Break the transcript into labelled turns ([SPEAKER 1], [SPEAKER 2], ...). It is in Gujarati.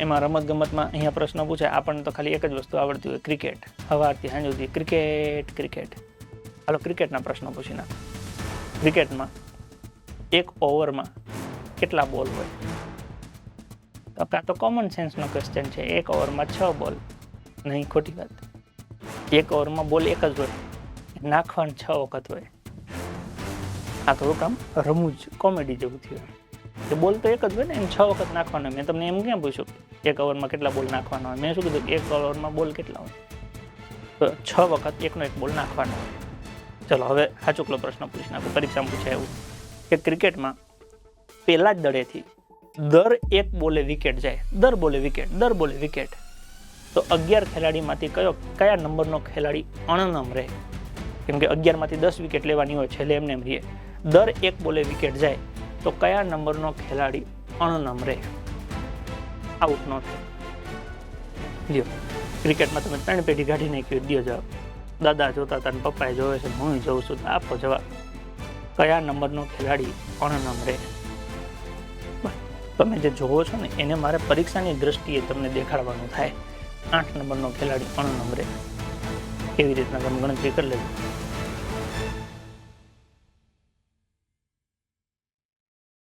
[SPEAKER 1] એમાં રમતગમતમાં અહીંયા પ્રશ્ન પૂછાય, આપણને તો ખાલી એક જ વસ્તુ આવડતી હોય, ક્રિકેટ. સવારથી સાંજ સુધી ક્રિકેટ ક્રિકેટ. હાલો ક્રિકેટના પ્રશ્નો પૂછી નાખો. ક્રિકેટમાં એક ઓવરમાં કેટલા બોલ હોય? આ તો કોમન સેન્સનો ક્વેશ્ચન છે. એક ઓવરમાં 6 બોલ. નહીં, ખોટી વાત. એક ઓવરમાં બોલ એક જ હોય, નાખવાનું 6 વખત હોય. આ થોડુંક આમ રમૂજ કોમેડી જેવું થયું કે બોલ તો એક જ હોય ને, એમ 6 વખત નાખવાનો. મેં તમને એમ ક્યાં પૂછ્યું એક ઓવરમાં કેટલા બોલ નાખવાના હોય? મેં શું કીધું, એક ઓવરમાં બોલ કેટલા હોય? તો 6 વખત એકનો એક બોલ નાખવાનો હોય. ચલો હવે સાચુકલો પ્રશ્ન પૂછી નાખો. પરીક્ષામાં પૂછાય એવું કે ક્રિકેટમાં પહેલા જ દડેથી દર એક બોલે વિકેટ જાય, દર બોલે વિકેટ, તો 11 ખેલાડીમાંથી કયા નંબરનો ખેલાડી અણનમ રહે? કેમ કે 11 માંથી 10 વિકેટ લેવાની હોય, છેલ્લે એમને એમ રહે. દર એક બોલે વિકેટ જાય તો કયા નંબરનો ખેલાડી અણનમ રહે, આઉટ ન થાય? લ્યો, ક્રિકેટમાં તમે 3 પેઢી કાઢી નાખ્યું, દો જવાબ. દાદા જોતા હતા, પપ્પાએ જોવે છે, હું જોઉં છું, તો આપો જવાબ. કયા નંબરનો ખેલાડી અણનમ રહે? તમે જે જોવો છો ને એને મારે પરીક્ષાની દ્રષ્ટિએ તમને દેખાડવાનું થાય. 8 નંબરનો ખેલાડી અણનમ રહે. કેવી રીતના તમે ગણતરી કરી લેજો.